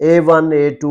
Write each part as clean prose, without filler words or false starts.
A1 A2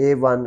A1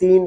3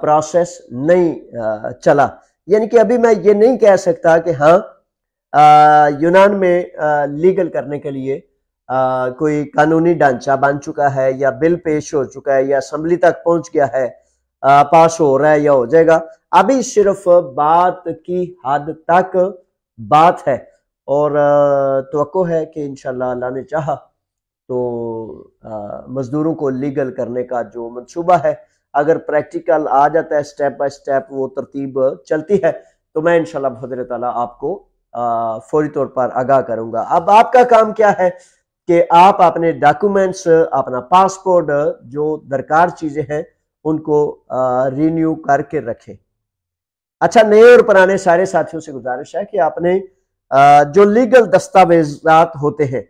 process نہیں چلا. یعنی کہ ابھی میں یہ نہیں کہہ سکتا کہ ہاں یونان میں لیگل کرنے کے لیے کوئی قانونی ڈھانچہ بن چکا ہے یا بل پیش ہو چکا ہے یا اسمبلی تک پہنچ گیا ہے, پاس ہو رہا ہے یا ہو جائے گا. ابھی صرف بات کی حد تک بات ہے, اور توقع ہے کہ انشاءاللہ اللہ نے چاہا تو مزدوروں کو لیگل کرنے کا جو منصوبہ ہے, اگر پریکٹیکل آ جاتا ہے سٹیپ بائی سٹیپ وہ ترتیب چلتی ہے, تو میں انشاءاللہ بفضل تعالیٰ آپ کو فوری طور پر آگاہ کروں گا. اب آپ کا کام کیا ہے کہ آپ اپنے ڈاکومنٹس, اپنا پاسپورٹ, جو درکار چیزیں ہیں ان کو رینیو کر کے رکھیں. اچھا, نئے اور پرانے سارے ساتھیوں سے گزارش ہے کہ آپ نے جو لیگل دستاویزات ہوتے ہیں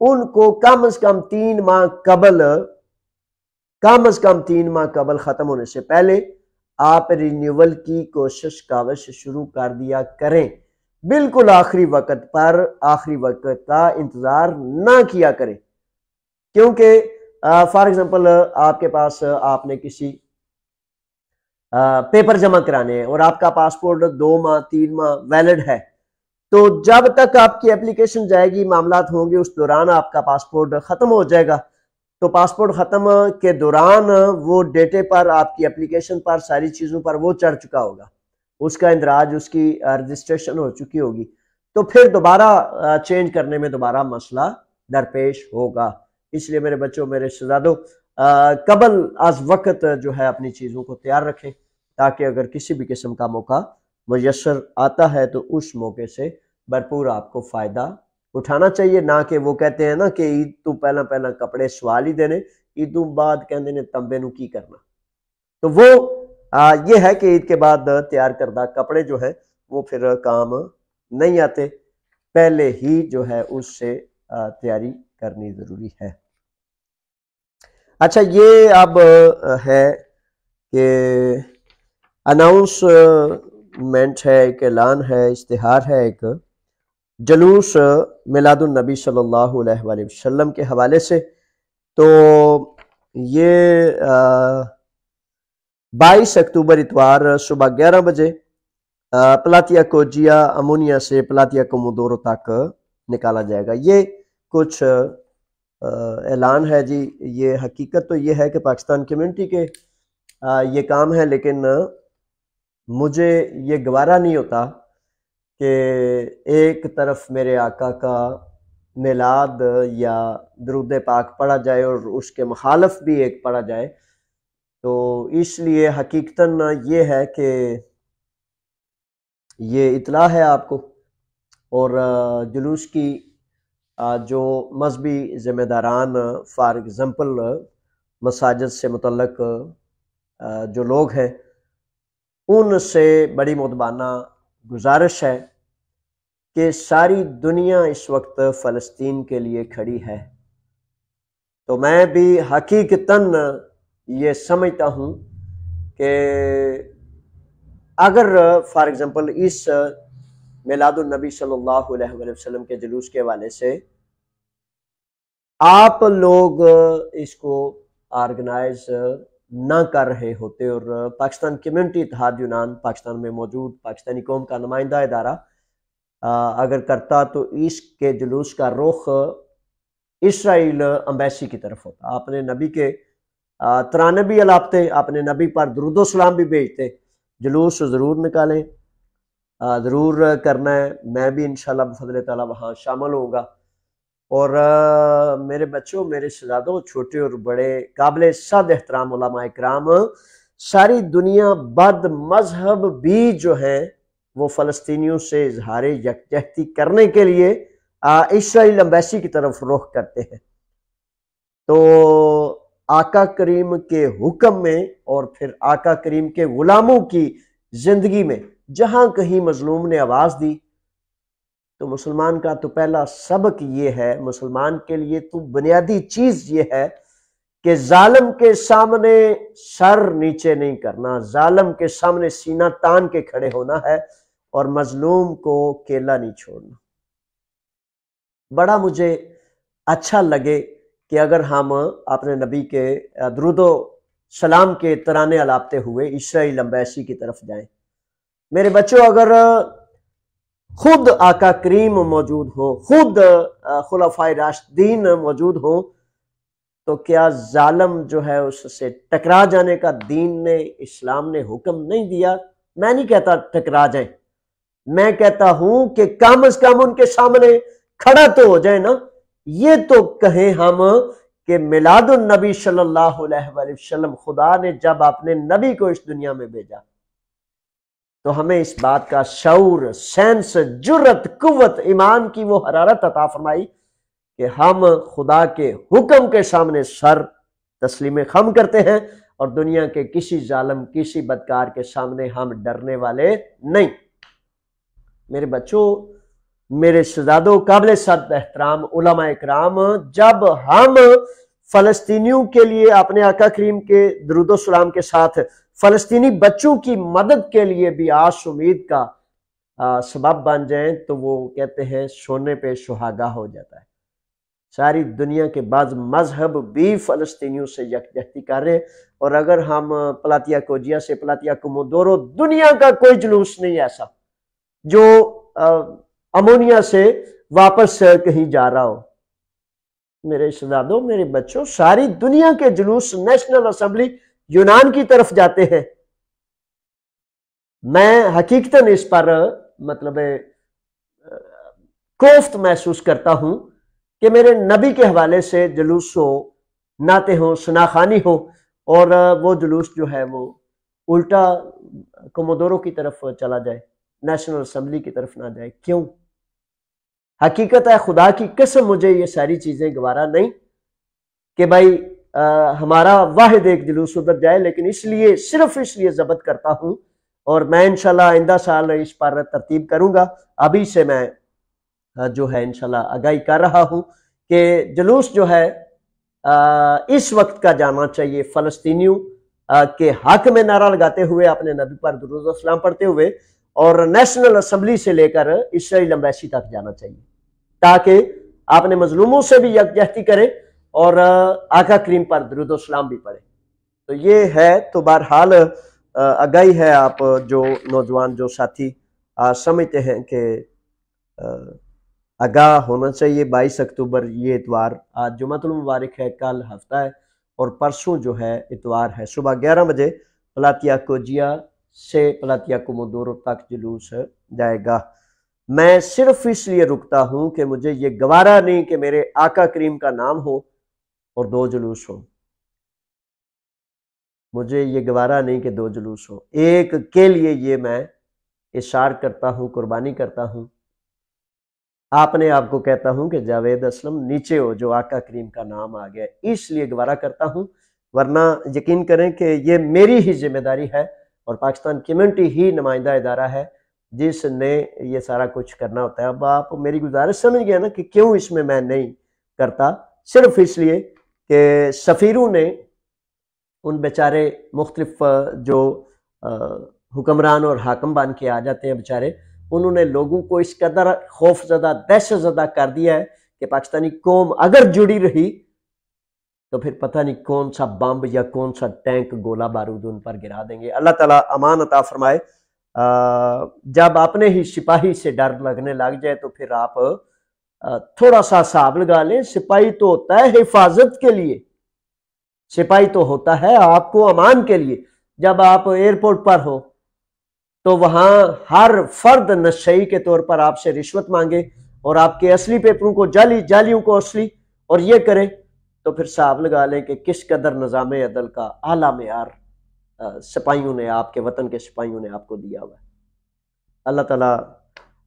ان کو کم از کم 3 ماہ قبل ختم ہونے سے پہلے آپ رینیول کی کاوش شروع کر دیا کریں. بالکل آخری وقت کا انتظار نہ کیا کریں, کیونکہ فار ایگزامپل آپ کے پاس آپ نے کسی پیپر جمع کرانے ہیں اور آپ کا پاسپورٹ 2 ماہ 3 ماہ ویلڈ ہے, تو جب تک آپ کی اپلیکیشن جائے گی, معاملات ہوں گے, اس دوران آپ کا پاسپورٹ ختم ہو جائے گا. تو پاسپورٹ ختم کے دوران وہ ڈیٹے پر, آپ کی اپلیکیشن پر, ساری چیزوں پر وہ چڑھ چکا ہوگا, اس کا اندراج, اس کی رجسٹریشن ہو چکی ہوگی, تو پھر دوبارہ چینج کرنے میں دوبارہ مسئلہ درپیش ہوگا. اس لیے میرے بچوں, میرے شہزادوں, قبل از وقت جو ہے اپنی چیزوں کو تیار رکھیں, تاکہ اگر کسی بھی قسم کا موقع میسر آتا ہے تو اس موقع سے بھرپور آپ کو فائدہ اٹھانا چاہیے. نہ کہ وہ کہتے ہیں نا کہ عید تو پہلا کپڑے سوال ہی دینے, عید تو بعد کہندے نے تمبے نو کی کرنا. تو وہ یہ ہے کہ عید کے بعد تیار کردہ کپڑے جو ہے وہ پھر کام نہیں آتے, پہلے ہی جو ہے اس سے تیاری کرنی ضروری ہے. اچھا, یہ اب ہے کہ اناؤنسمنٹ ہے, ایک اعلان ہے, اشتہار ہے, ایک جلوس میلاد النبی صلی اللہ علیہ وآلہ وسلم کے حوالے سے. تو یہ 22 اکتوبر اتوار صبح 11 بجے پلاتیا کوجیا امونیا سے پلاتیا کومودورو تک نکالا جائے گا. یہ کچھ اعلان ہے جی. یہ حقیقت تو یہ ہے کہ پاکستان کمیونٹی کے یہ کام ہے, لیکن مجھے یہ گوارا نہیں ہوتا کہ ایک طرف میرے آقا کا میلاد یا درود پاک پڑھا جائے اور اس کے مخالف بھی ایک پڑھا جائے. تو اس لیے حقیقتاً یہ ہے کہ یہ اطلاع ہے آپ کو, اور جلوس کی جو مذہبی ذمہ داران, فار ایگزامپل مساجد سے متعلق جو لوگ ہیں, ان سے بڑی مؤدبانہ گزارش ہے کہ ساری دنیا اس وقت فلسطین کے لیے کھڑی ہے. تو میں بھی حقیقتاً یہ سمجھتا ہوں کہ اگر فار ایگزامپل اس میلاد النبی صلی اللہ علیہ وآلہ وسلم کے جلوس کے حوالے سے آپ لوگ اس کو آرگنائز نہ کر رہے ہوتے, اور پاکستان کمیونٹی اتحاد یونان پاکستان میں موجود پاکستانی قوم کا نمائندہ ادارہ اگر کرتا, تو اس کے جلوس کا رخ اسرائیل امبیسی کی طرف ہوتا. آپ نے نبی کے ترانے بھی الاپتے, آپ نے نبی پر درود و سلام بھی بھیجتے. جلوس ضرور نکالیں, ضرور کرنا ہے. میں بھی انشاءاللہ بفضل تعالیٰ وہاں شامل ہوں گا. اور میرے بچوں, میرے شہزادوں, چھوٹے اور بڑے, قابل صد احترام علماء اکرام, ساری دنیا بد مذہب بھی جو ہیں وہ فلسطینیوں سے اظہار یکجہتی کرنے کے لیے اسرائیل امبیسی کی طرف رخ کرتے ہیں. تو آقا کریم کے حکم میں اور پھر آقا کریم کے غلاموں کی زندگی میں جہاں کہیں مظلوم نے آواز دی, تو مسلمان کا تو پہلا سبق یہ ہے, مسلمان کے لیے تو بنیادی چیز یہ ہے کہ ظالم کے سامنے سر نیچے نہیں کرنا, ظالم کے سامنے سینہ تان کے کھڑے ہونا ہے, اور مظلوم کو کیلا نہیں چھوڑنا. بڑا مجھے اچھا لگے کہ اگر ہم اپنے نبی کے درود و سلام کے ترانے الاپتے ہوئے اسرائیل امبیسی کی طرف جائیں۔ میرے بچوں، اگر خود آقا کریم موجود ہوں، خود خلفائے راشدین موجود ہوں، تو کیا ظالم جو ہے اس سے ٹکرا جانے کا دین نے، اسلام نے حکم نہیں دیا؟ میں نہیں کہتا ٹکرا جائیں، میں کہتا ہوں کہ کم از کم ان کے سامنے کھڑا تو ہو جائے نا۔ یہ تو کہیں ہم کہ میلاد النبی صلی اللہ علیہ وآلہ وسلم خدا نے جب اپنے نبی کو اس دنیا میں بھیجا تو ہمیں اس بات کا شعور، سینس، جرت، قوت، ایمان کی وہ حرارت عطا فرمائی کہ ہم خدا کے حکم کے سامنے سر تسلیم خم کرتے ہیں، اور دنیا کے کسی ظالم، کسی بدکار کے سامنے ہم ڈرنے والے نہیں۔ میرے بچوں، میرے شہزادوں، قابل صد احترام علماء اکرام، جب ہم فلسطینیوں کے لیے اپنے آقا کریم کے درود و سلام کے ساتھ فلسطینی بچوں کی مدد کے لیے بھی آس امید کا سبب بن جائیں تو وہ کہتے ہیں سونے پہ سہاگا ہو جاتا ہے۔ ساری دنیا کے بعض مذہب بھی فلسطینیوں سے یکجہتی کر رہے، اور اگر ہم پلاتیا کوجیا سے پلاتیا کومودورو، دنیا کا کوئی جلوس نہیں ایسا جو امونیا سے واپس کہیں جا رہا ہو۔ میرے شہزادوں، میرے بچوں، ساری دنیا کے جلوس نیشنل اسمبلی یونان کی طرف جاتے ہیں۔ میں حقیقتاً اس پر مطلب کوفت محسوس کرتا ہوں کہ میرے نبی کے حوالے سے جلوس ہو، نعتیں ہوں، ثناخوانی ہو، اور وہ جلوس جو ہے وہ الٹا کومودورو کی طرف چلا جائے، نیشنل اسمبلی کی طرف نہ جائے۔ کیوں؟ حقیقت ہے، خدا کی قسم مجھے یہ ساری چیزیں گوارا نہیں کہ بھائی ہمارا واحد ایک جلوس ادھر جائے، لیکن صرف اس لیے ضبط کرتا ہوں، اور میں انشاءاللہ آئندہ سال اس پر ترتیب کروں گا۔ ابھی سے میں جو ہے انشاءاللہ آگاہی کر رہا ہوں کہ جلوس جو ہے اس وقت کا جانا چاہیے فلسطینیوں کے حق میں نعرہ لگاتے ہوئے، اپنے نبی پر درود و سلام پڑھتے ہوئے، اور نیشنل اسمبلی سے لے کر اسرائیل امبیسی تک جانا چاہیے، تاکہ اپنے مظلوموں سے بھی یکجہتی کریں اور آقا کریم پر درود و سلام بھی پڑھیں۔ تو یہ ہے، تو بہرحال آگاہی ہے، آپ جو نوجوان، جو ساتھی سمجھتے ہیں کہ آگاہ ہونا چاہیے۔ 22 اکتوبر یہ اتوار، آج جمعہ المبارک ہے، کل ہفتہ ہے، اور پرسوں جو ہے اتوار ہے۔ صبح 11 بجے پلاتیا کوجیا سے پلاتیا کومودورو تک جلوس جائے گا۔ میں صرف اس لیے رکتا ہوں کہ مجھے یہ گوارا نہیں کہ میرے آقا کریم کا نام ہو اور 2 جلوس ہو۔ مجھے یہ گوارا نہیں کہ 2 جلوس ہو، ایک کے لیے یہ میں اشار کرتا ہوں، قربانی کرتا ہوں۔ اپنے آپ کو کہتا ہوں کہ جاوید اسلم نیچے ہو، جو آقا کریم کا نام آ گیا، اس لیے گوارا کرتا ہوں، ورنہ یقین کریں کہ یہ میری ہی ذمہ داری ہے، اور پاکستان کمیونٹی ہی نمائندہ ادارہ ہے جس نے یہ سارا کچھ کرنا ہوتا ہے۔ اب آپ میری گزارش سمجھ گئے نا کہ کیوں اس میں نہیں کرتا، صرف اس لیے کہ سفیروں نے ان بیچارے مختلف جو حکمران اور حاکم بن کے آ جاتے ہیں بیچارے، انہوں نے لوگوں کو اس قدر خوف زدہ، دہشت زدہ کر دیا ہے کہ پاکستانی قوم اگر جڑی رہی تو پھر پتہ نہیں کون سا بمب یا کون سا ٹینک گولہ بارود ان پر گرا دیں گے۔ اللہ تعالیٰ امان عطا فرمائے۔ جب اپنے ہی سپاہی سے ڈر لگنے لگ جائے تو پھر آپ تھوڑا سا حساب لگا لیں۔ سپاہی تو ہوتا ہے حفاظت کے لیے، سپاہی تو ہوتا ہے آپ کو امان کے لیے۔ جب آپ ایئرپورٹ پر ہو تو وہاں ہر فرد نشئی کے طور پر آپ سے رشوت مانگے اور آپ کے اصلی پیپروں کو جعلیوں کو اصلی، اور یہ کرے، تو پھر حساب لگا لیں کہ کس قدر نظام عدل کا اعلیٰ معیار سپاہیوں نے، آپ کے وطن کے سپاہیوں نے آپ کو دیا ہوا ہے۔ اللہ تعالیٰ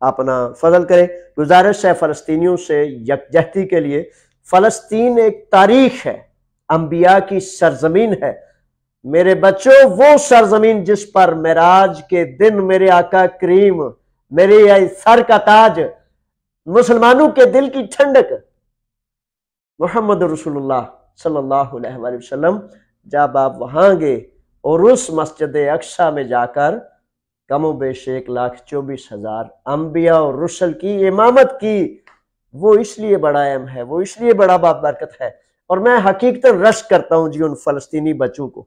اپنا فضل کرے۔ گزارش ہے فلسطینیوں سے یکجہتی کے لیے۔ فلسطین ایک تاریخ ہے، انبیاء کی سرزمین ہے۔ میرے بچوں، وہ سرزمین جس پر معراج کے دن میرے آقا کریم، میرے سر کا تاج، مسلمانوں کے دل کی ٹھنڈک محمد رسول اللہ صلی اللہ علیہ وآلہ وسلم، جب آپ وہاں گئے اور اس مسجد اقصیٰ میں جا کر کم و بیش 1,24,000 انبیاء اور رسل کی امامت کی، وہ اس لیے بڑا اہم ہے، وہ اس لیے بڑا بابرکت ہے۔ اور میں حقیقتاً رشک کرتا ہوں جی ان فلسطینی بچوں کو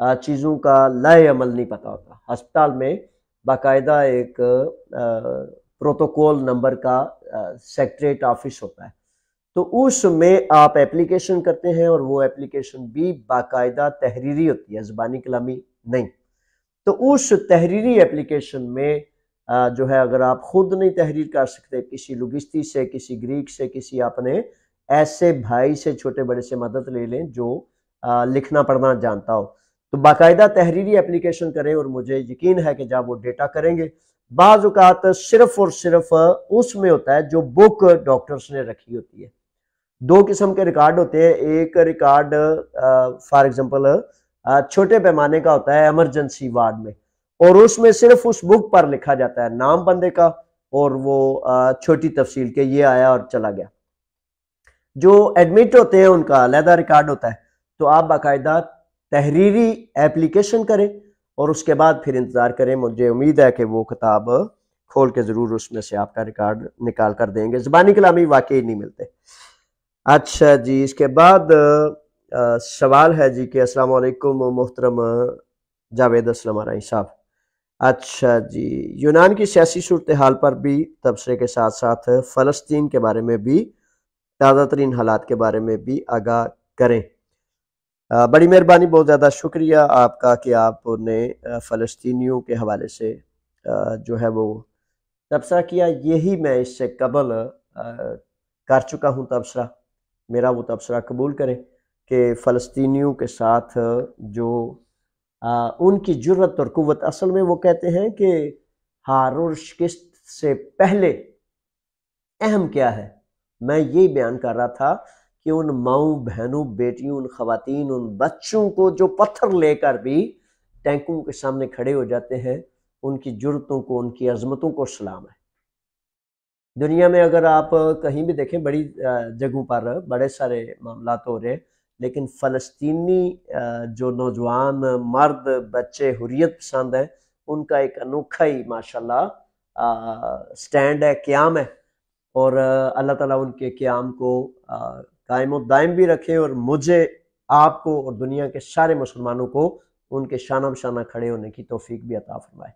چیزوں کا لائے عمل نہیں پتہ ہوتا۔ ہسپتال میں باقاعدہ ایک پروٹوکول نمبر کا سیکریٹریٹ آفس ہوتا ہے، تو اس میں آپ اپلیکیشن کرتے ہیں اور وہ اپلیکیشن بھی باقاعدہ تحریری ہوتی ہے، زبانی کلامی نہیں۔ تو اس تحریری اپلیکیشن میں جو ہے اگر آپ خود نہیں تحریر کر سکتے، کسی لوگستی سے، کسی گریک سے، کسی اپنے ایسے بھائی سے، چھوٹے بڑے سے مدد لے لیں جو لکھنا پڑھنا جانتا ہو، تو باقاعدہ تحریری اپلیکیشن کریں۔ اور مجھے یقین ہے کہ جب وہ ڈیٹا کریں گے، بعض اوقات صرف اور صرف اس میں ہوتا ہے جو بک ڈاکٹرز نے رکھی ہوتی ہے۔ دو قسم کے ریکارڈ ہوتے ہیں، ایک ریکارڈ فار ایگزامپل چھوٹے پیمانے کا ہوتا ہے ایمرجنسی وارڈ میں، اور اس میں صرف اس بک پر لکھا جاتا ہے نام بندے کا اور وہ چھوٹی تفصیل کے یہ آیا اور چلا گیا۔ جو ایڈمٹ ہوتے ہیں ان کا علیحدہ ریکارڈ ہوتا ہے۔ تو آپ باقاعدہ تحریری اپلیکیشن کریں اور اس کے بعد پھر انتظار کریں۔ مجھے امید ہے کہ وہ کتاب کھول کے ضرور اس میں سے آپ کا ریکارڈ نکال کر دیں گے، زبانی کلامی واقعی نہیں ملتے۔ اچھا جی، اس کے بعد سوال ہے جی کہ السلام علیکم محترم جاوید اسلم آرائی صاحب۔ اچھا جی، یونان کی سیاسی صورتحال پر بھی تبصرے کے ساتھ ساتھ فلسطین کے بارے میں بھی، تازہ ترین حالات کے بارے میں بھی آگاہ کریں۔ بڑی مہربانی، بہت زیادہ شکریہ آپ کا کہ آپ نے فلسطینیوں کے حوالے سے جو ہے وہ تبصرہ کیا۔ یہی میں اس سے قبل کر چکا ہوں تبصرہ، میرا وہ تبصرہ قبول کریں کہ فلسطینیوں کے ساتھ جو ان کی جرت اور قوت، اصل میں وہ کہتے ہیں کہ ہار اور شکست سے پہلے اہم کیا ہے۔ میں یہی بیان کر رہا تھا کہ ان ماؤں، بہنوں، بیٹیوں، ان خواتین، ان بچوں کو جو پتھر لے کر بھی ٹینکوں کے سامنے کھڑے ہو جاتے ہیں، ان کی جرتوں کو، ان کی عظمتوں کو سلام ہے۔ دنیا میں اگر آپ کہیں بھی دیکھیں، بڑی جگہوں پر بڑے سارے معاملات ہو رہے ہیں، لیکن فلسطینی جو نوجوان مرد بچے حریت پسند ہیں، ان کا ایک انوکھا ہی ماشاءاللہ سٹینڈ ہے، قیام ہے، اور اللہ تعالیٰ ان کے قیام کو قائم و دائم بھی رکھے، اور مجھے، آپ کو اور دنیا کے سارے مسلمانوں کو ان کے شانہ بشانہ کھڑے ہونے کی توفیق بھی عطا فرمائے۔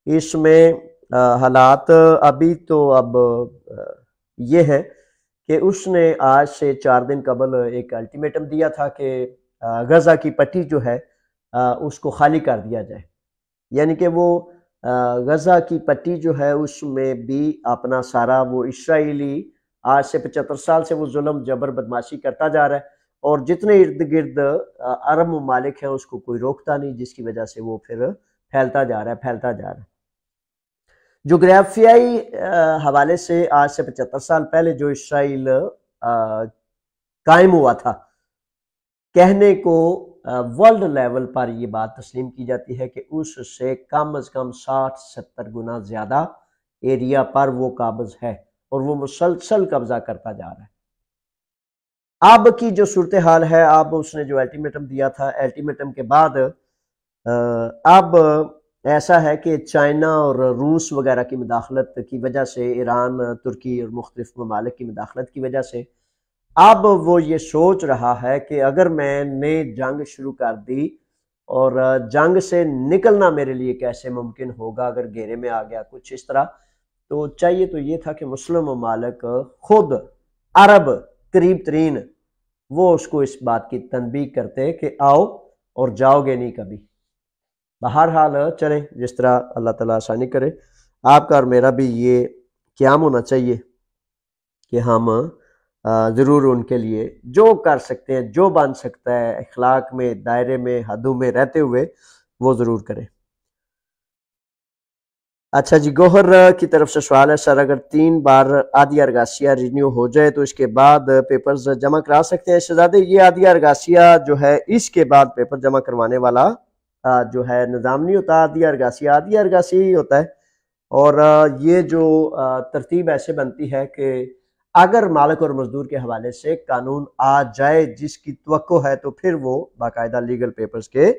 اس میں حالات ابھی تو اب یہ ہے کہ اس نے آج سے 4 دن قبل ایک الٹیمیٹم دیا تھا کہ غزہ کی پٹی جو ہے اس کو خالی کر دیا جائے، یعنی کہ وہ غزہ کی پٹی جو ہے اس میں بھی اپنا سارا وہ اسرائیلی آج سے 75 سال سے وہ ظلم جبر بدماشی کرتا جا رہا ہے، اور جتنے ارد گرد عرب ممالک ہیں اس کو کوئی روکتا نہیں، جس کی وجہ سے وہ پھر پھیلتا جا رہا ہے۔ جغرافیائی حوالے سے آج سے 75 سال پہلے جو اسرائیل قائم ہوا تھا، کہنے کو ورلڈ لیول پر یہ بات تسلیم کی جاتی ہے کہ اس سے کم از کم 60-70 گنا زیادہ ایریا پر وہ قابض ہے، اور وہ مسلسل قبضہ کرتا جا رہا ہے۔ اب کی جو صورتحال ہے، اب اس نے جو الٹیمیٹم دیا تھا، الٹیمیٹم کے بعد اب ایسا ہے کہ چائنا اور روس وغیرہ کی مداخلت کی وجہ سے، ایران، ترکی اور مختلف ممالک کی مداخلت کی وجہ سے اب وہ یہ سوچ رہا ہے کہ اگر میں نے جنگ شروع کر دی اور جنگ سے نکلنا میرے لیے کیسے ممکن ہوگا اگر گھیرے میں آ گیا، کچھ اس طرح۔ تو چاہیے تو یہ تھا کہ مسلم ممالک خود، عرب قریب ترین، وہ اس کو اس بات کی تنبیہ کرتے کہ آؤ اور جاؤ گے نہیں کبھی۔ بہرحال چلیں، جس طرح اللہ تعالیٰ آسانی کرے، آپ کا اور میرا بھی یہ قیام ہونا چاہیے کہ ہم ضرور ان کے لیے جو کر سکتے ہیں، جو بن سکتا ہے، اخلاق میں، دائرے میں، حدوں میں رہتے ہوئے وہ ضرور کریں۔ اچھا جی، گوہر کی طرف سے سوال ہے، سر اگر 3 بار عادیہ ارگاسیہ رینیو ہو جائے تو اس کے بعد پیپرز جمع کرا سکتے ہیں؟ شہزادے، یہ عادیہ ارگاسیہ جو ہے اس کے بعد پیپر جمع کروانے والا جو ہے نظام نہیں ہوتا۔ عادیہ ارگاسیہ ہی ہوتا ہے، اور یہ جو ترتیب ایسے بنتی ہے کہ اگر مالک اور مزدور کے حوالے سے قانون آ جائے جس کی توقع ہے تو پھر وہ باقاعدہ لیگل پیپرز کے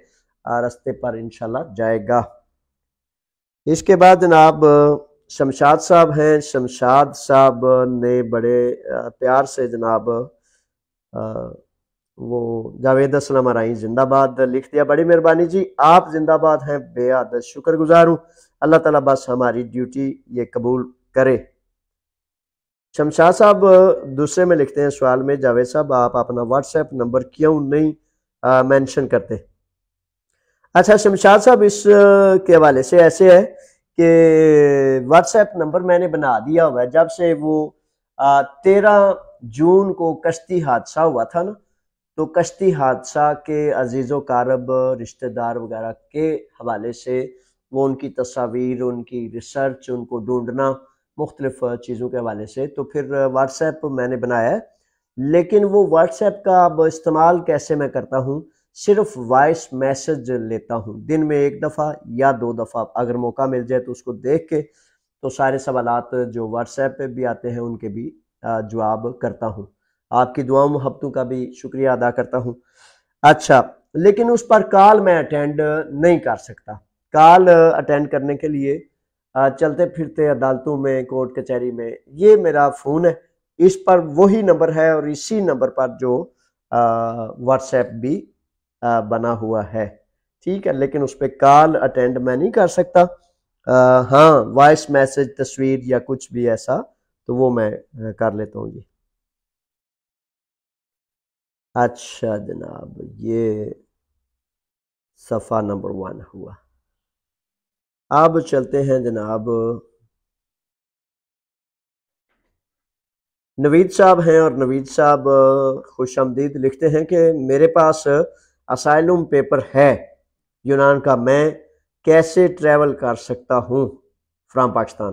رستے پر انشاءاللہ جائے گا۔ اس کے بعد جناب شمشاد صاحب ہیں، شمشاد صاحب نے بڑے پیار سے جناب وہ جاوید اسلم آرائی زندہ باد لکھ دیا، بڑی مہربانی جی، آپ زندہ باد ہیں، بے حد شکر گزار ہوں، اللہ تعالیٰ بس ہماری ڈیوٹی یہ قبول کرے۔ شمشاد صاحب دوسرے میں لکھتے ہیں سوال میں، جاوید صاحب آپ اپنا واٹس ایپ نمبر کیوں نہیں مینشن کرتے؟ اچھا شمشاد صاحب، اس کے حوالے سے ایسے ہے کہ واٹس ایپ نمبر میں نے بنا دیا ہوا ہے، جب سے وہ 13 جون کو کشتی حادثہ ہوا تھا نا، تو کشتی حادثہ کے عزیز و قارب رشتہ دار وغیرہ کے حوالے سے وہ ان کی تصاویر، ان کی ریسرچ، ان کو ڈھونڈنا مختلف چیزوں کے حوالے سے، تو پھر واٹس ایپ میں نے بنایا ہے۔ لیکن وہ واٹس ایپ کا اب استعمال کیسے میں کرتا ہوں، صرف وائس میسج لیتا ہوں، دن میں 1 دفعہ یا 2 دفعہ اگر موقع مل جائے تو اس کو دیکھ کے تو سارے سوالات جو واٹس ایپ پہ بھی آتے ہیں ان کے بھی جواب کرتا ہوں۔ آپ کی دعاؤں محبتوں کا بھی شکریہ ادا کرتا ہوں۔ اچھا، لیکن اس پر کال میں اٹینڈ نہیں کر سکتا۔ کال اٹینڈ کرنے کے لیے چلتے پھرتے عدالتوں میں، کورٹ کچہری میں، یہ میرا فون ہے، اس پر وہی نمبر ہے اور اسی نمبر پر جو واٹس ایپ بھی بنا ہوا ہے، ٹھیک ہے، لیکن اس پہ کال اٹینڈ میں نہیں کر سکتا۔ ہاں، وائس میسج، تصویر یا کچھ بھی ایسا تو وہ میں کر لیتا ہوں جی۔ اچھا جناب، یہ صفحہ نمبر 1 ہوا۔ اب چلتے ہیں جناب، نوید صاحب ہیں، اور نوید صاحب خوش آمدید، لکھتے ہیں کہ میرے پاس اسائلم پیپر ہے یونان کا، میں کیسے ٹریول کر سکتا ہوں from Pakistan?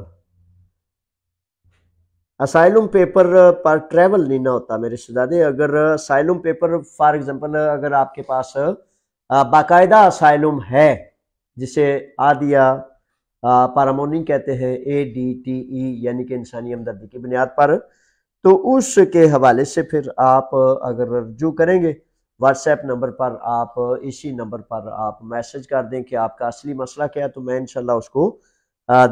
Asylum paper per travel نہیں نہ ہوتا میرے شہزادے۔ اگر اسائلم پیپر فار ایگزامپل اگر آپ کے پاس باقاعدہ اسائلم ہے، جسے آدیا پارامونی کہتے ہیں، ADTE یعنی کہ انسانی ہمدردی کی بنیاد پر، تو اس کے حوالے سے پھر آپ اگر رجوع کریں گے واٹس ایپ نمبر پر، آپ اسی نمبر پر آپ میسج کر دیں کہ آپ کا اصلی مسئلہ کیا ہے، تو میں انشاءاللہ اس کو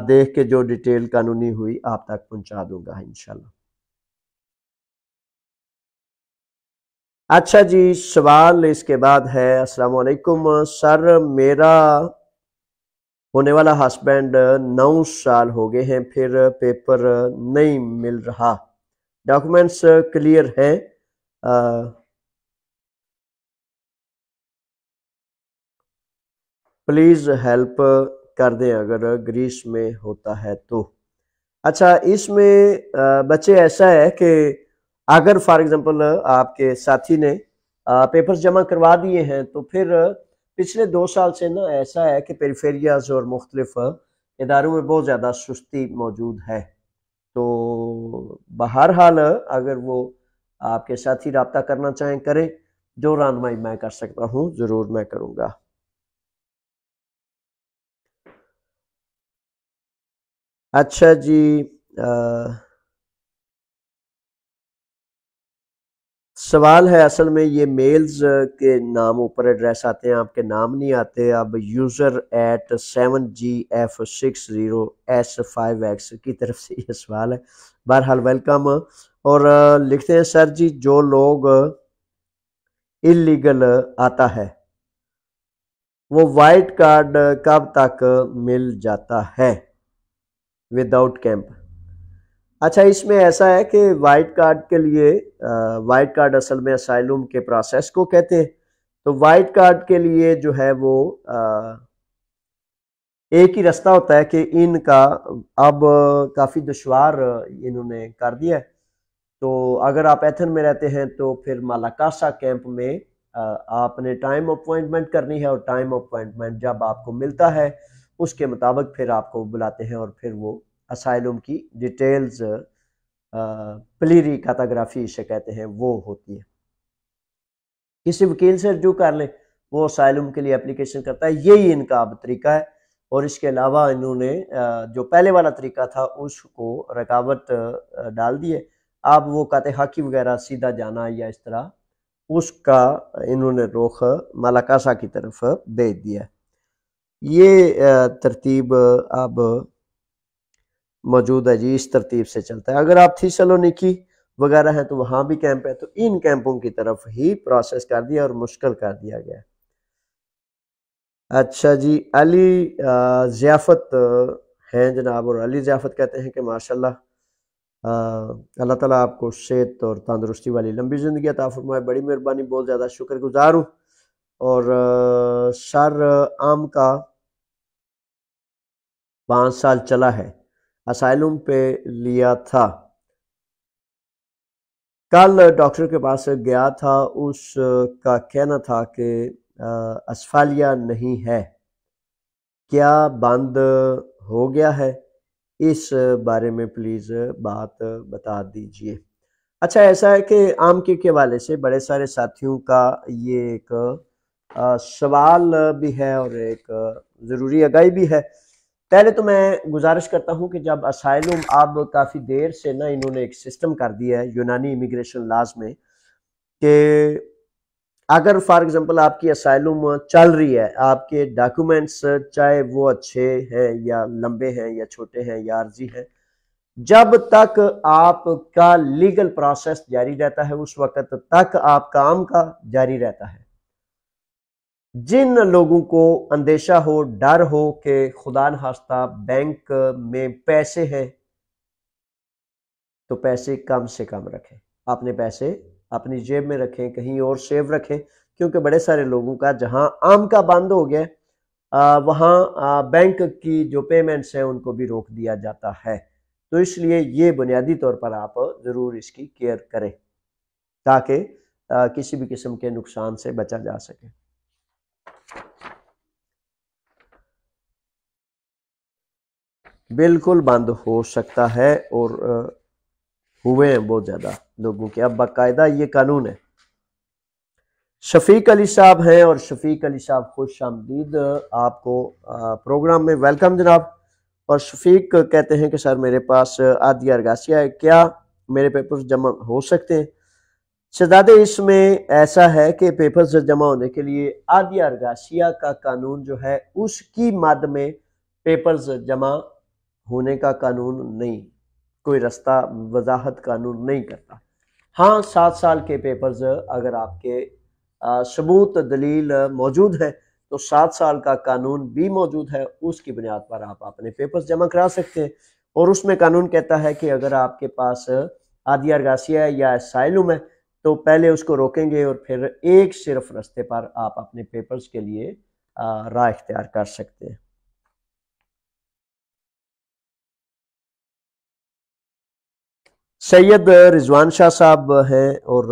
دیکھ کے جو ڈیٹیل قانونی ہوئی آپ تک پہنچا دوں گا انشاءاللہ۔ اچھا جی، سوال اس کے بعد ہے، السلام علیکم سر، میرا ہونے والا ہسبینڈ 9 سال ہو گئے ہیں، پھر پیپر نہیں مل رہا، ڈاکومنٹس کلیئر ہیں، پلیز ہیلپ کر دیں اگر گریس میں ہوتا ہے تو۔ اچھا، اس میں بچے ایسا ہے کہ اگر فار ایگزامپل آپ کے ساتھی نے پیپرز جمع کروا دیے ہیں، تو پھر پچھلے 2 سال سے نا ایسا ہے کہ پیریفیریاز اور مختلف اداروں میں بہت زیادہ سستی موجود ہے، تو بہرحال اگر وہ آپ کے ساتھی رابطہ کرنا چاہیں کریں، جو رہنمائی میں کر سکتا ہوں ضرور میں کروں گا۔ اچھا جی، سوال ہے، اصل میں یہ میلز کے نام اوپر ایڈریس آتے ہیں، آپ کے نام نہیں آتے، اب یوزر ایٹ 7GF60S5X کی طرف سے یہ سوال ہے، بہرحال ویلکم، اور لکھتے ہیں سر جی، جو لوگ اللیگل آتا ہے وہ وائٹ کارڈ کب تک مل جاتا ہے وداؤٹ کیمپ؟ اچھا، اس میں ایسا ہے کہ وائٹ کارڈ کے لیے، وائٹ کارڈ اصل میں اسائلم کے پروسیس کو کہتے ہیں، تو وائٹ کارڈ کے لیے جو ہے وہ ایک ہی راستہ ہوتا ہے کہ ان کا اب کافی دشوار انہوں نے کر دیا ہے، تو اگر آپ ایتھن میں رہتے ہیں تو پھر مالاکاسا کیمپ میں آپ نے ٹائم اپوائنٹمنٹ کرنی ہے، اور ٹائم اپوائنٹمنٹ جب آپ کو ملتا ہے اس کے مطابق پھر آپ کو بلاتے ہیں، اور پھر وہ اسائلم کی ڈیٹیلز پلیری کیٹاگرافی اسے کہتے ہیں وہ ہوتی ہے۔ کسی وکیل سے رجوع کر لیں، وہ اسائلم کے لیے اپلیکیشن کرتا ہے، یہی ان کا اب طریقہ ہے، اور اس کے علاوہ انہوں نے جو پہلے والا طریقہ تھا اس کو رکاوٹ ڈال دی ہے، اب وہ قاطع حقی وغیرہ سیدھا جانا یا اس طرح، اس کا انہوں نے رخ مالاکاسا کی طرف بھیج دیا ہے۔ یہ ترتیب اب موجود ہے جی، اس ترتیب سے چلتا ہے۔ اگر آپ تھیسالونیکی وغیرہ ہیں تو وہاں بھی کیمپ ہے، تو ان کیمپوں کی طرف ہی پروسیس کر دیا اور مشکل کر دیا گیا۔ اچھا جی، علی ضیافت ہیں جناب، اور علی ضیافت کہتے ہیں کہ ماشاءاللہ اللہ تعالیٰ آپ کو صحت اور تندرستی والی لمبی زندگی عطا فرمائے، بڑی مہربانی، بہت زیادہ شکر گزار ہوں۔ اور سر عام کا 5 سال چلا ہے، اسائلم پہ لیا تھا، کل ڈاکٹر کے پاس گیا تھا، اس کا کہنا تھا کہ اسفالیا نہیں ہے، کیا بند ہو گیا ہے؟ اس بارے میں پلیز بات بتا دیجئے۔ اچھا، ایسا ہے کہ عام کے حوالے سے بڑے سارے ساتھیوں کا یہ ایک سوال بھی ہے اور ایک ضروری آگاہی بھی ہے۔ پہلے تو میں گزارش کرتا ہوں کہ جب اسائلم اب کافی دیر سے نا انہوں نے ایک سسٹم کر دیا ہے یونانی امیگریشن لاز میں کہ اگر فار ایگزامپل آپ کی اسائلم چل رہی ہے، آپ کے ڈاکومنٹس چاہے وہ اچھے ہیں یا لمبے ہیں یا چھوٹے ہیں یا عارضی ہیں، جب تک آپ کا لیگل پروسیس جاری رہتا ہے اس وقت تک آپ کا عام کا جاری رہتا ہے۔ جن لوگوں کو اندیشہ ہو، ڈر ہو کہ خدا نخواستہ بینک میں پیسے ہیں تو پیسے کم سے کم رکھیں، اپنے پیسے اپنی جیب میں رکھیں، کہیں اور سیو رکھیں، کیونکہ بڑے سارے لوگوں کا جہاں عام کا بند ہو گیا وہاں بینک کی جو پیمنٹس ہیں ان کو بھی روک دیا جاتا ہے، تو اس لیے یہ بنیادی طور پر آپ ضرور اس کی کیئر کریں تاکہ کسی بھی قسم کے نقصان سے بچا جا سکے۔ بالکل بند ہو سکتا ہے، اور ہوئے ہیں بہت زیادہ لوگوں کے، اب باقاعدہ یہ قانون ہے۔ شفیق علی صاحب ہیں، اور شفیق علی صاحب خوش آمدید آپ کو پروگرام میں، ویلکم جناب۔ اور شفیق کہتے ہیں کہ سر میرے پاس عادیہ ارگاسیہ ہے، کیا میرے پیپرز جمع ہو سکتے ہیں؟ شہزادے اس میں ایسا ہے کہ پیپرز جمع ہونے کے لیے عادیہ ارگاسیہ کا قانون جو ہے اس کی مد میں پیپرز جمع ہونے کا قانون نہیں، کوئی رستہ وضاحت قانون نہیں کرتا۔ ہاں 7 سال کے پیپرز اگر آپ کے ثبوت دلیل موجود ہے تو 7 سال کا قانون بھی موجود ہے، اس کی بنیاد پر آپ اپنے پیپرز جمع کرا سکتے ہیں، اور اس میں قانون کہتا ہے کہ اگر آپ کے پاس عادیہ ارگاسیہ ہے یا اسائلم ہے تو پہلے اس کو روکیں گے اور پھر ایک صرف رستے پر آپ اپنے پیپرز کے لیے راہ اختیار کر سکتے ہیں۔ سید رضوان شاہ صاحب ہیں، اور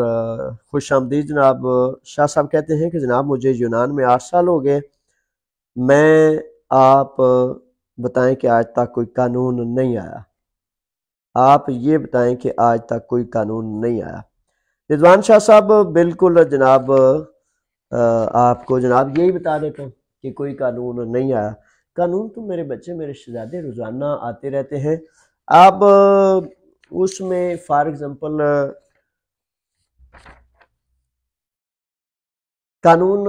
خوش آمدید جناب۔ شاہ صاحب کہتے ہیں کہ جناب مجھے یونان میں 8 سال ہو گئے، میں آپ بتائیں کہ آج تک کوئی قانون نہیں آیا، آپ یہ بتائیں کہ آج تک کوئی قانون نہیں آیا۔ رضوان شاہ صاحب بالکل جناب، آپ کو جناب یہی بتا دیتا ہوں کہ کوئی قانون نہیں آیا۔ قانون تو میرے بچے، میرے شہزادے روزانہ آتے رہتے ہیں۔ آپ اس میں فار ایگزامپل قانون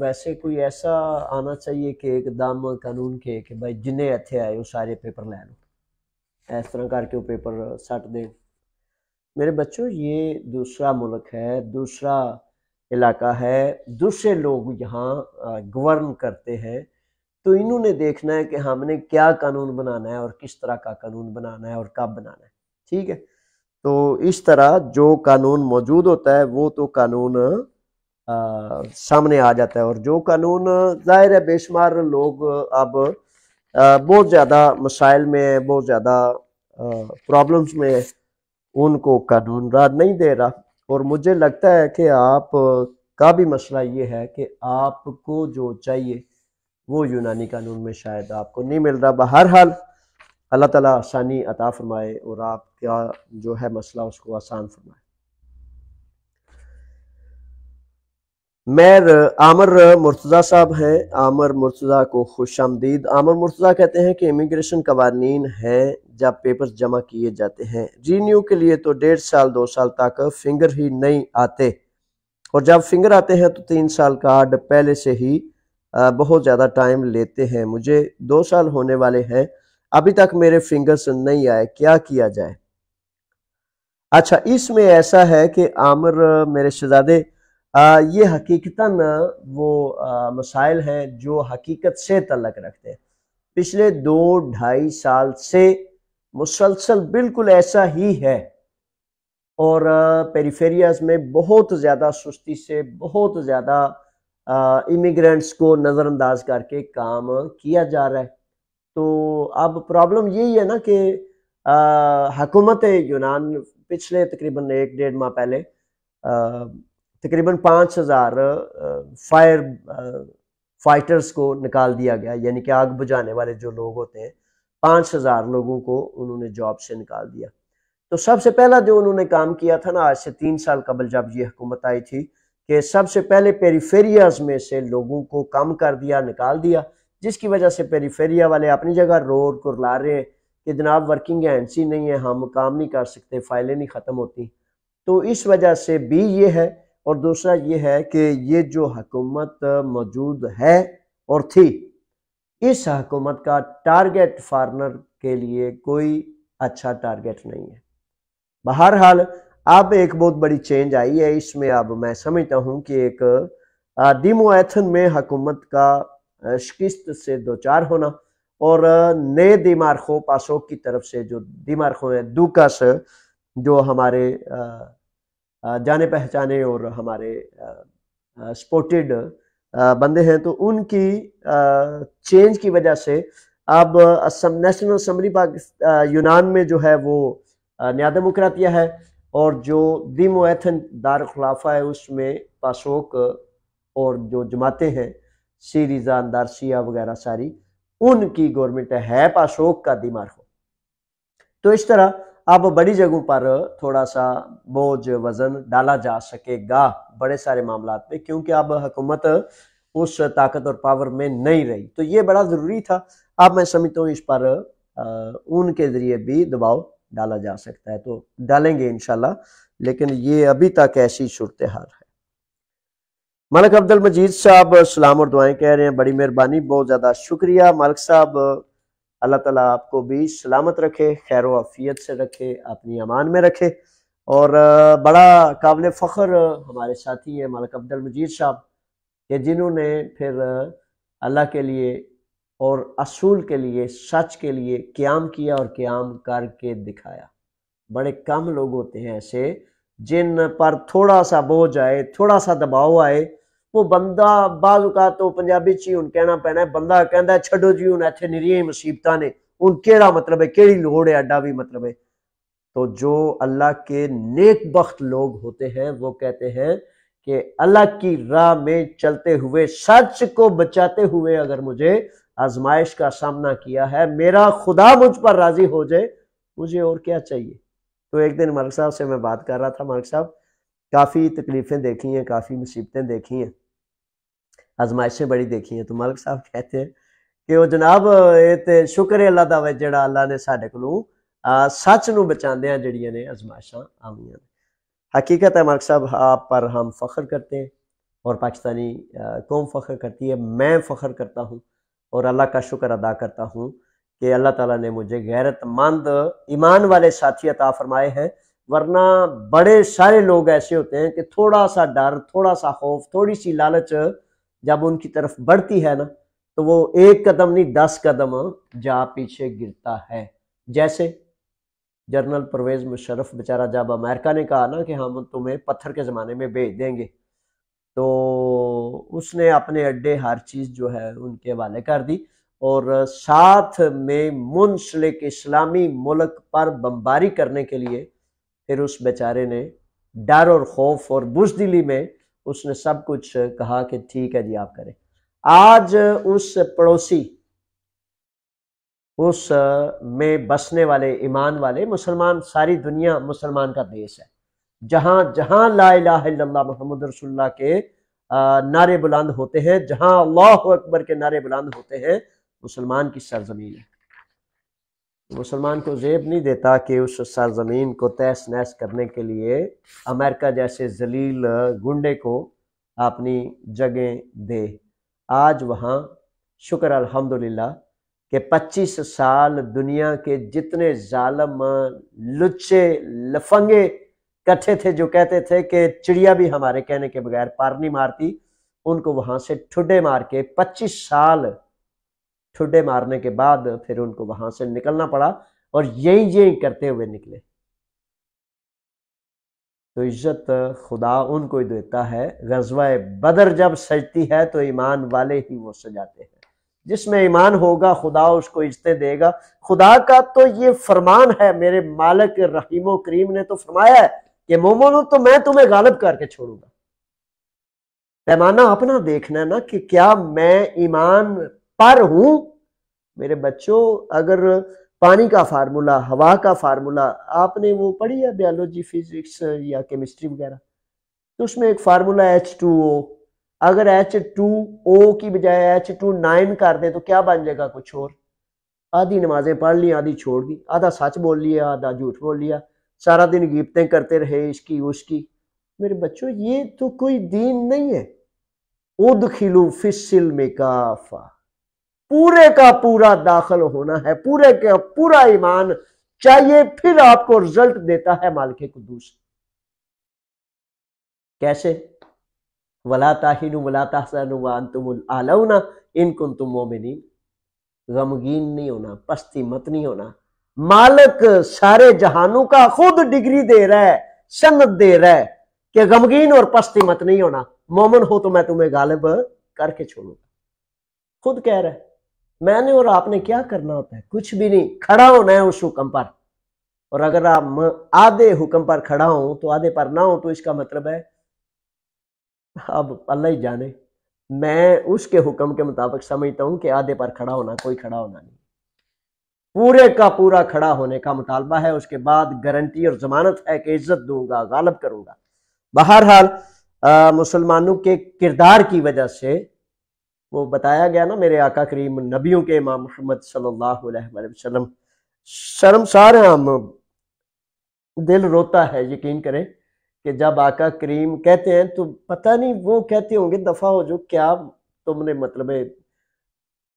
ویسے کوئی ایسا آنا چاہیے کہ ایک دم قانون کے کہ بھائی جنہیں اتھے آئے وہ سارے پیپر لے لو، اس طرح کر کے وہ پیپر سٹ دیں۔ میرے بچوں یہ دوسرا ملک ہے، دوسرا علاقہ ہے، دوسرے لوگ یہاں گورن کرتے ہیں، تو انہوں نے دیکھنا ہے کہ ہم نے کیا قانون بنانا ہے اور کس طرح کا قانون بنانا ہے اور کب بنانا ہے، ٹھیک ہے؟ تو اس طرح جو قانون موجود ہوتا ہے وہ تو قانون سامنے آ جاتا ہے، اور جو قانون ظاہر ہے بے شمار لوگ اب بہت زیادہ مسائل میں ہیں، بہت زیادہ پرابلمز میں ہیں، ان کو قانون راہ نہیں دے رہا، اور مجھے لگتا ہے کہ آپ کا بھی مسئلہ یہ ہے کہ آپ کو جو چاہیے وہ یونانی قانون میں شاید آپ کو نہیں مل رہا۔ بہرحال اللہ تعالیٰ آسانی عطا فرمائے اور آپ کا جو ہے مسئلہ اس کو آسان فرمائے۔ میر عامر مرتضیٰ صاحب ہیں، عامر مرتضیٰ کو خوش آمدید۔ عامر مرتضیٰ کہتے ہیں کہ امیگریشن قوانین ہیں جب پیپرز جمع کیے جاتے ہیں، رینیو کے لیے تو 1.5 سال 2 سال تک فنگر ہی نہیں آتے، اور جب فنگر آتے ہیں تو 3 سال کارڈ پہلے سے ہی بہت زیادہ ٹائم لیتے ہیں۔ مجھے 2 سال ہونے والے ہیں، ابھی تک میرے فنگرز نہیں آئے، کیا کیا جائے؟ اچھا، اس میں ایسا ہے کہ عامر میرے شہزادے، یہ حقیقتاً وہ مسائل ہیں جو حقیقت سے تعلق رکھتے ہیں۔ پچھلے 2-2.5 سال سے مسلسل بالکل ایسا ہی ہے، اور پیریفیریاز میں بہت زیادہ سستی سے بہت زیادہ امیگرینٹس کو نظر انداز کر کے کام کیا جا رہا ہے۔ تو اب پرابلم یہی ہے نا کہ حکومت یونان پچھلے تقریباً 1-1.5 ماہ پہلے تقریباً 5,000 فائٹرز کو نکال دیا گیا، یعنی کہ آگ بجھانے والے جو لوگ ہوتے ہیں 5,000 لوگوں کو انہوں نے جاب سے نکال دیا۔ تو سب سے پہلا جو انہوں نے کام کیا تھا نا، آج سے 3 سال قبل جب یہ حکومت آئی تھی، کہ سب سے پہلے پیریفیریاز میں سے لوگوں کو کم کر دیا، نکال دیا، جس کی وجہ سے پیریفیریا والے اپنی جگہ روڈ کو لا رہے ہیں کہ جناب ورکنگ ایجنسی نہیں ہے، ہم کام نہیں کر سکتے، فائلیں نہیں ختم ہوتی۔ تو اس وجہ سے بھی یہ ہے، اور دوسرا یہ ہے کہ یہ جو حکومت موجود ہے اور تھی، اس حکومت کا ٹارگیٹ فارنر کے لیے کوئی اچھا ٹارگیٹ نہیں ہے۔ بہرحال اب ایک بہت بڑی چینج آئی ہے اس میں۔ اب میں سمجھتا ہوں کہ ایک ڈیمو ایتھن میں حکومت کا شکست سے دوچار ہونا، اور نئے دیمارخو پاسوک کی طرف سے جو دیمارخو ہیں، دوکاس جو ہمارے جانے پہچانے اور ہمارے سپورٹڈ بندے ہیں، تو ان کی چینج کی وجہ سے اب نیشنل اسمبلی یونان میں جو ہے وہ نیا ڈیموکراتیہ ہے، اور جو دیمو ایتھن دارالخلافہ ہے اس میں پاسوک اور جو جماعتیں ہیں سیریزا، اندارسیا وغیرہ ساری، ان کی گورنمنٹ ہے پاسوک کا دیمارخو۔ تو اس طرح اب بڑی جگہوں پر تھوڑا سا بوجھ وزن ڈالا جا سکے گا بڑے سارے معاملات میں، کیونکہ اب حکومت اس طاقت اور پاور میں نہیں رہی۔ تو یہ بڑا ضروری تھا۔ اب میں سمجھتا ہوں اس پر ان کے ذریعے بھی دباؤ ڈالا جا سکتا ہے، تو ڈالیں گے انشاءاللہ، لیکن یہ ابھی تک ایسی صورتحال ہے۔ ملک عبد المجید صاحب سلام اور دعائیں کہہ رہے ہیں، بڑی مہربانی، بہت زیادہ شکریہ ملک صاحب۔ اللہ تعالیٰ آپ کو بھی سلامت رکھے، خیر و عافیت سے رکھے، اپنی امان میں رکھے۔ اور بڑا قابل فخر ہمارے ساتھی ہیں ملک عبد المجید صاحب، کہ جنہوں نے پھر اللہ کے لیے اور اصول کے لیے، سچ کے لیے قیام کیا اور قیام کر کے دکھایا۔ بڑے کم لوگ ہوتے ہیں ایسے جن پر تھوڑا سا بوجھ آئے، تھوڑا سا دباؤ آئے، وہ بندہ بعض اوقات تو پنجابی چی ہن کہنا پینا ہے، بندہ کہندا ہے چھڈو جی ہن ایتھے نریاں مصیبتاں نے، ہن کیڑا مطلب ہے، کیڑی لوڑ ہے، اڈا بھی مطلب ہے۔ تو جو اللہ کے نیک بخت لوگ ہوتے ہیں وہ کہتے ہیں کہ اللہ کی راہ میں چلتے ہوئے، سچ کو بچاتے ہوئے اگر مجھے آزمائش کا سامنا کیا ہے، میرا خدا مجھ پر راضی ہو جائے، مجھے اور کیا چاہیے۔ تو ایک دن ملک صاحب سے میں بات کر رہا تھا، ملک صاحب کافی تکلیفیں دیکھی ہیں، کافی مصیبتیں دیکھی ہیں، آزمائشیں بڑی دیکھی ہیں۔ تو ملک صاحب کہتے ہیں کہ وہ جناب یہ تے شکر ہے اللہ دا وے جڑا اللہ نے ساڈے کولوں سچ نو بچاندیاں جڑیاں نے آزمائشاں آویاں۔ حقیقت ہے ملک صاحب، آپ پر ہم فخر کرتے ہیں اور پاکستانی قوم فخر کرتی ہے، میں فخر کرتا ہوں اور اللہ کا شکر ادا کرتا ہوں کہ اللہ تعالیٰ نے مجھے غیرت مند ایمان والے ساتھی عطا فرمائے ہیں۔ ورنہ بڑے سارے لوگ ایسے ہوتے ہیں کہ تھوڑا سا ڈر، تھوڑا سا خوف، تھوڑی سی لالچ جب ان کی طرف بڑھتی ہے نا، تو وہ 1 قدم نہیں 10 قدم جا پیچھے گرتا ہے۔ جیسے جنرل پرویز مشرف بیچارہ جب امریکہ نے کہا نا کہ ہم تمہیں پتھر کے زمانے میں بھیج دیں گے، تو اس نے اپنے اڈے ہر چیز جو ہے ان کے حوالے کر دی، اور ساتھ میں منسلک اسلامی ملک پر بمباری کرنے کے لیے پھر اس بیچارے نے ڈر اور خوف اور بزدلی میں اس نے سب کچھ کہا کہ ٹھیک ہے جی آپ کریں۔ آج اس پڑوسی، اس میں بسنے والے ایمان والے مسلمان، ساری دنیا مسلمان کا دیش ہے، جہاں جہاں لا الہ الا اللہ محمد رسول اللہ کے نعرے بلند ہوتے ہیں، جہاں اللہ اکبر کے نعرے بلند ہوتے ہیں، مسلمان کی سرزمین ہے۔ مسلمان کو زیب نہیں دیتا کہ اس سرزمین کو تہس نہس کرنے کے لیے امریکہ جیسے ذلیل گنڈے کو اپنی جگہیں دے۔ آج وہاں شکر الحمدللہ کہ 25 سال دنیا کے جتنے ظالم لچے لفنگے کٹھے تھے جو کہتے تھے کہ چڑیا بھی ہمارے کہنے کے بغیر پار نہیں مارتی، ان کو وہاں سے ٹھڈے مار کے 25 سال ٹھڈے مارنے کے بعد پھر ان کو وہاں سے نکلنا پڑا، اور یہی کرتے ہوئے نکلے۔ تو عزت خدا ان کو دیتا ہے۔ غزوہ بدر جب سجتی ہے تو ایمان والے ہی وہ سجاتے ہیں۔ جس میں ایمان ہوگا خدا اس کو عزتیں دے گا۔ خدا کا تو یہ فرمان ہے، میرے مالک رحیم و کریم نے تو فرمایا ہے کہ مومنو تو میں تمہیں غالب کر کے چھوڑوں گا۔ پیمانہ اپنا دیکھنا ہے نا کہ کیا میں ایمان پر ہوں۔ میرے بچوں، اگر پانی کا فارمولا، ہوا کا فارمولا آپ نے وہ پڑھی ہے بیالوجی، فزکس یا کیمسٹری وغیرہ، تو اس میں ایک فارمولا H2O، اگر H2O کی بجائے H2 کر دیں تو کیا بن جائے گا؟ کچھ اور۔ آدھی نمازیں پڑھ لی، آدھی چھوڑ دی، آدھا سچ بول لیا، آدھا جھوٹ بول لیا، سارا دن غیبتیں کرتے رہے اس کی اس کی۔ میرے بچوں، یہ تو کوئی دین نہیں ہے۔ ادخلوا فی السلم کافہ، پورے کا پورا داخل ہونا ہے، پورے کا پورا ایمان چاہیے، پھر آپ کو رزلٹ دیتا ہے مالک قدوس۔ کیسے؟ وَلَا تَهِنُوا وَلَا تَحْزَنُوا وَأَنْتُمُ الْأَعْلَوْنَ إِن كُنتُم مُؤْمِنِينَ۔ غمگین نہیں ہونا، پستی مت نہیں ہونا۔ مالک سارے جہانوں کا خود ڈگری دے رہا ہے، سند دے رہا ہے کہ غمگین اور پستی مت نہیں ہونا، مومن ہو تو میں تمہیں غالب کر کے چھوڑوں گا۔ خود کہہ رہا ہے۔ میں نے اور آپ نے کیا کرنا ہوتا ہے؟ کچھ بھی نہیں، کھڑا ہونا ہے اس حکم پر۔ اور اگر آپ آدھے حکم پر کھڑا ہوں تو آدھے پر نہ ہوں تو اس کا مطلب ہے اب اللہ ہی جانے۔ میں اس کے حکم کے مطابق سمجھتا ہوں کہ آدھے پر کھڑا ہونا، کوئی کھڑا ہونا نہیں، پورے کا پورا کھڑا ہونے کا مطالبہ ہے۔ اس کے بعد گارنٹی اور ضمانت ہے کہ عزت دوں گا، غالب کروں گا۔ بہرحال مسلمانوں کے کردار کی وجہ سے وہ بتایا گیا نا، میرے آقا کریم نبیوں کے امام محمد صلی اللہ علیہ وآلہ وسلم، شرمسار ہیں ہم، دل روتا ہے، یقین کریں کہ جب آقا کریم کہتے ہیں تو پتہ نہیں وہ کہتے ہوں گے دفعہ ہو جو، کیا تم نے مطلب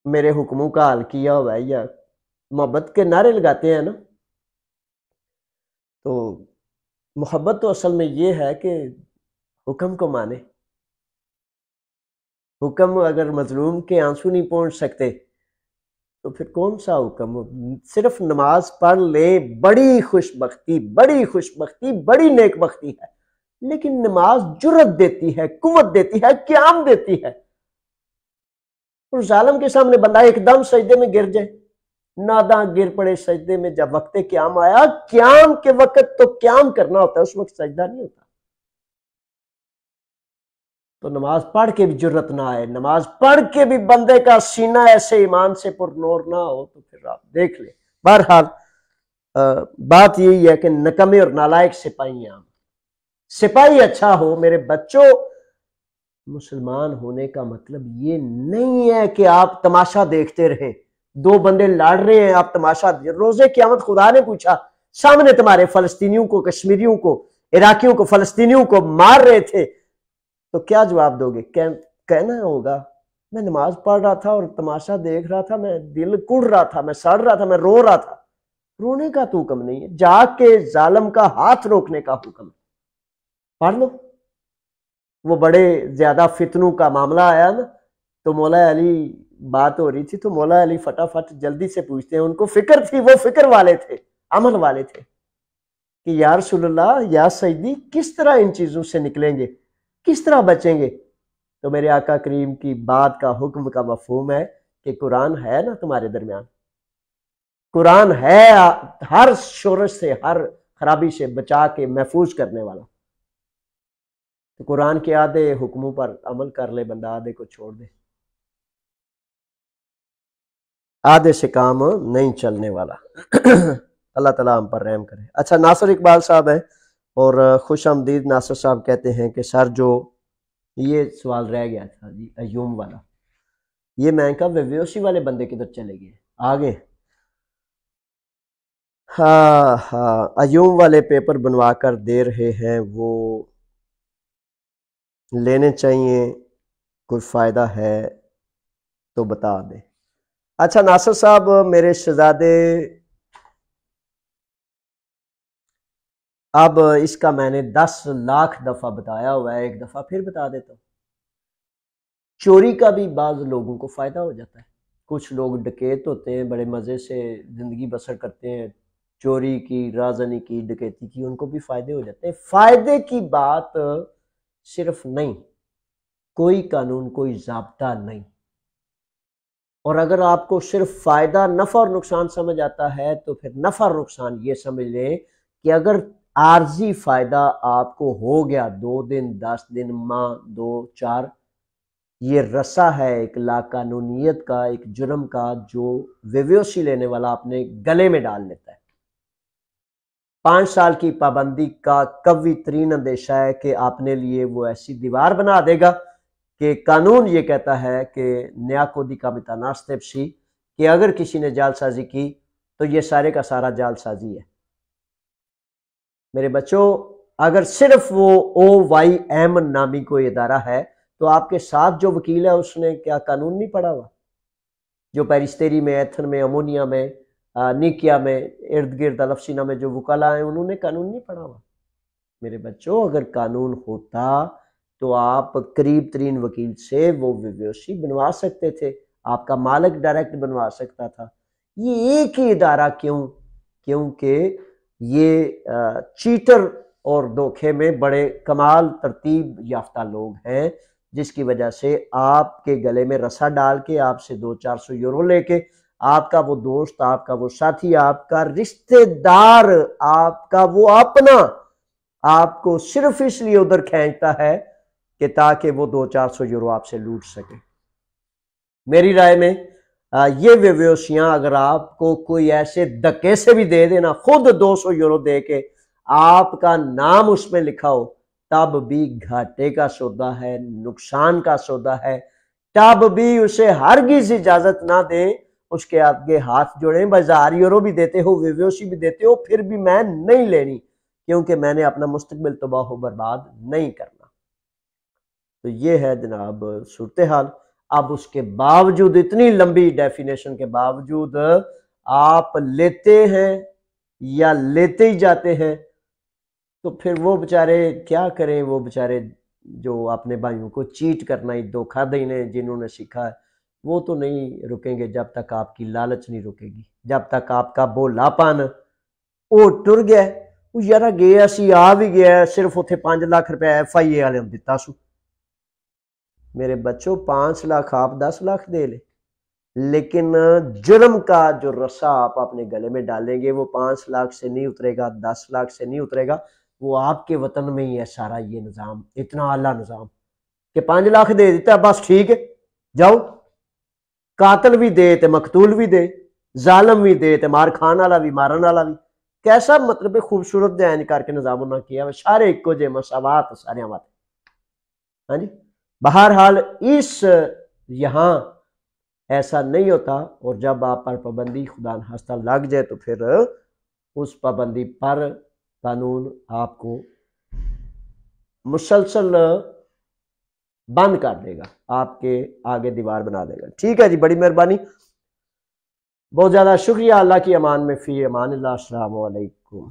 میرے حکموں کا حال کیا ہوا ہے، یا محبت کے نعرے لگاتے ہیں نا۔ تو محبت تو اصل میں یہ ہے کہ حکم کو مانے۔ حکم اگر مظلوم کے آنسو نہیں پہنچ سکتے تو پھر کون سا حکم؟ صرف نماز پڑھ لیں، بڑی خوش بختی، بڑی خوش بختی، بڑی نیک بختی ہے، لیکن نماز جرت دیتی ہے، قوت دیتی ہے، قیام دیتی ہے۔ اور ظالم کے سامنے بندہ ایک دم سجدے میں گر جائے، ناداں گر پڑے سجدے میں، جب وقت قیام آیا، قیام کے وقت تو قیام کرنا ہوتا ہے، اس وقت سجدہ نہیں ہوتا۔ تو نماز پڑھ کے بھی جرت نہ آئے، نماز پڑھ کے بھی بندے کا سینہ ایسے ایمان سے پر نور نہ ہو تو پھر آپ دیکھ لیں۔ بہرحال بات یہی ہے کہ نکمے اور نالائق سپاہی ہیں ہم۔ سپاہی اچھا ہو میرے بچوں، مسلمان ہونے کا مطلب یہ نہیں ہے کہ آپ تماشا دیکھتے رہیں۔ دو بندے لڑ رہے ہیں، آپ تماشا، روزے قیامت خدا نے پوچھا، سامنے تمہارے فلسطینیوں کو، کشمیریوں کو، عراقیوں کو، فلسطینیوں کو مار رہے تھے، تو کیا جواب دو گے؟ کہنا ہوگا میں نماز پڑھ رہا تھا اور تماشا دیکھ رہا تھا، میں دل کڑ رہا تھا، میں سڑ رہا تھا، میں رو رہا تھا۔ رونے کا تو حکم نہیں ہے، جا کے ظالم کا ہاتھ روکنے کا حکم ہے۔ پڑھ لو۔ وہ بڑے زیادہ فتنوں کا معاملہ آیا نا، تو مولا علی بات ہو رہی تھی، تو مولا علی فٹافٹ جلدی سے پوچھتے ہیں، ان کو فکر تھی، وہ فکر والے تھے، عمل والے تھے، کہ یا رسول اللہ، یا سیدی، کس طرح ان چیزوں سے نکلیں گے، کس طرح بچیں گے؟ تو میرے آقا کریم کی بات کا، حکم کا مفہوم ہے کہ قرآن ہے نا تمہارے درمیان، قرآن ہے ہر شورش سے، ہر خرابی سے بچا کے محفوظ کرنے والا۔ تو قرآن کے آدھے حکموں پر عمل کر لے بندہ، آدھے کو چھوڑ دے، آدھے سے کام نہیں چلنے والا۔ اللہ تعالیٰ ہم پر رحم کرے۔ اچھا، ناصر اقبال صاحب ہیں، اور خوش آمدید ناصر صاحب کہتے ہیں کہ سر جو یہ سوال رہ گیا تھا جی ایوم والا، یہ میں کہا ویوسی والے بندے کدھر چلے گئے؟ آگے ہاں ایوم والے پیپر بنوا کر دے رہے ہیں، وہ لینے چاہیے، کوئی فائدہ ہے تو بتا دیں۔ اچھا ناصر صاحب، میرے شہزادے، اب اس کا میں نے 10 لاکھ دفعہ بتایا ہوا ہے، ایک دفعہ پھر بتا دیتا ہوں۔ چوری کا بھی بعض لوگوں کو فائدہ ہو جاتا ہے، کچھ لوگ ڈکیت ہوتے ہیں، بڑے مزے سے زندگی بسر کرتے ہیں، چوری کی، رازنی کی، ڈکیتی کی، ان کو بھی فائدے ہو جاتے ہیں۔ فائدے کی بات صرف نہیں، کوئی قانون، کوئی ضابطہ نہیں، اور اگر آپ کو صرف فائدہ، نفع اور نقصان سمجھ آتا ہے تو پھر نفع اور نقصان یہ سمجھ لیں کہ اگر عارضی فائدہ آپ کو ہو گیا 2 دن، 10 دن، ماہ، 2، 4، یہ رسا ہے ایک لاقانونیت کا، ایک جرم کا، جو ویویوسی لینے والا اپنے گلے میں ڈال لیتا ہے۔ 5 سال کی پابندی کا قوی ترین اندیشہ ہے کہ اپنے لیے وہ ایسی دیوار بنا دے گا کہ قانون یہ کہتا ہے کہ نیا کودی کا متناسب سی، کہ اگر کسی نے جعل سازی کی تو یہ سارے کا سارا جعل سازی ہے۔ میرے بچوں، اگر صرف وہ OYM نامی کوئی ادارہ ہے تو آپ کے ساتھ جو وکیل ہے اس نے کیا قانون نہیں پڑھا ہوا؟ جو پیرسٹیری میں، ایتھن میں، امونیا میں، نیکیا میں، ارد گرد الفسینہ میں جو وکلا ہیں، انہوں نے قانون نہیں پڑھا ہوا؟ میرے بچوں، اگر قانون ہوتا تو آپ قریب ترین وکیل سے وہ ویویوسی بنوا سکتے تھے، آپ کا مالک ڈائریکٹ بنوا سکتا تھا۔ یہ ایک ہی ادارہ کیوں؟ کیونکہ یہ چیٹر اور دھوکے میں بڑے کمال ترتیب یافتہ لوگ ہیں، جس کی وجہ سے آپ کے گلے میں رسا ڈال کے، آپ سے 200-400 یورو لے کے، آپ کا وہ دوست، آپ کا وہ ساتھی، آپ کا رشتہ دار، آپ کا وہ اپنا، آپ کو صرف اس لیے ادھر کھینچتا ہے کہ تاکہ وہ 200-400 یورو آپ سے لوٹ سکے۔ میری رائے میں یہ ویویوسیاں اگر آپ کو کوئی ایسے دھکے سے بھی دے دینا، خود 200 یورو دے کے آپ کا نام اس میں لکھا ہو، تب بھی گھاٹے کا سودا ہے، نقصان کا سودا ہے، تب بھی اسے ہرگز اجازت نہ دیں، اس کے آگے ہاتھ جوڑیں۔ 1000 یورو بھی دیتے ہو، ویویوسی بھی دیتے ہو، پھر بھی میں نہیں لینی، کیونکہ میں نے اپنا مستقبل تباہ و برباد نہیں کرنا۔ تو یہ ہے جناب صورتحال۔ اب اس کے باوجود، اتنی لمبی ڈیفینیشن کے باوجود، آپ لیتے ہیں یا لیتے ہی جاتے ہیں، تو پھر وہ بچارے کیا کریں؟ وہ بچارے جو اپنے بھائیوں کو چیٹ کرنا ہی، دھوکہ دینے جنہوں نے سیکھا ہے، وہ تو نہیں رکیں گے جب تک آپ کی لالچ نہیں رکے گی، جب تک آپ کا بولا پن وہ ٹر گیا۔ وہ یارا گیا سی، آ بھی گیا، صرف اتنے 5 لاکھ روپے FIA والے دیتا سو۔ میرے بچوں، 5 لاکھ آپ 10 لاکھ دے لیں، لیکن جرم کا جو رسا آپ اپنے گلے میں ڈالیں گے وہ 5 لاکھ سے نہیں اترے گا، 10 لاکھ سے نہیں اترے گا، وہ آپ کے وطن میں ہی ہے سارا یہ نظام، اتنا اعلیٰ نظام کہ 5 لاکھ دے دیتا ہے، بس ٹھیک ہے جاؤ، قاتل بھی دے تے مقتول بھی دے، ظالم بھی دے تے مار کھان والا بھی، مارن والا بھی۔ کیسا مطلب خوبصورت ڈیزائن کر کے نظام انہوں نے کیا، سارے ایکو جے، مساوات سارے ہمارے۔ ہاں جی، بہرحال اس یہاں ایسا نہیں ہوتا، اور جب آپ پر پابندی خدا نخواستہ لگ جائے تو پھر اس پابندی پر قانون آپ کو مسلسل بند کر دے گا، آپ کے آگے دیوار بنا دے گا۔ ٹھیک ہے جی، بڑی مہربانی، بہت زیادہ شکریہ۔ اللہ کی امان میں، فی امان اللہ، السلام علیکم۔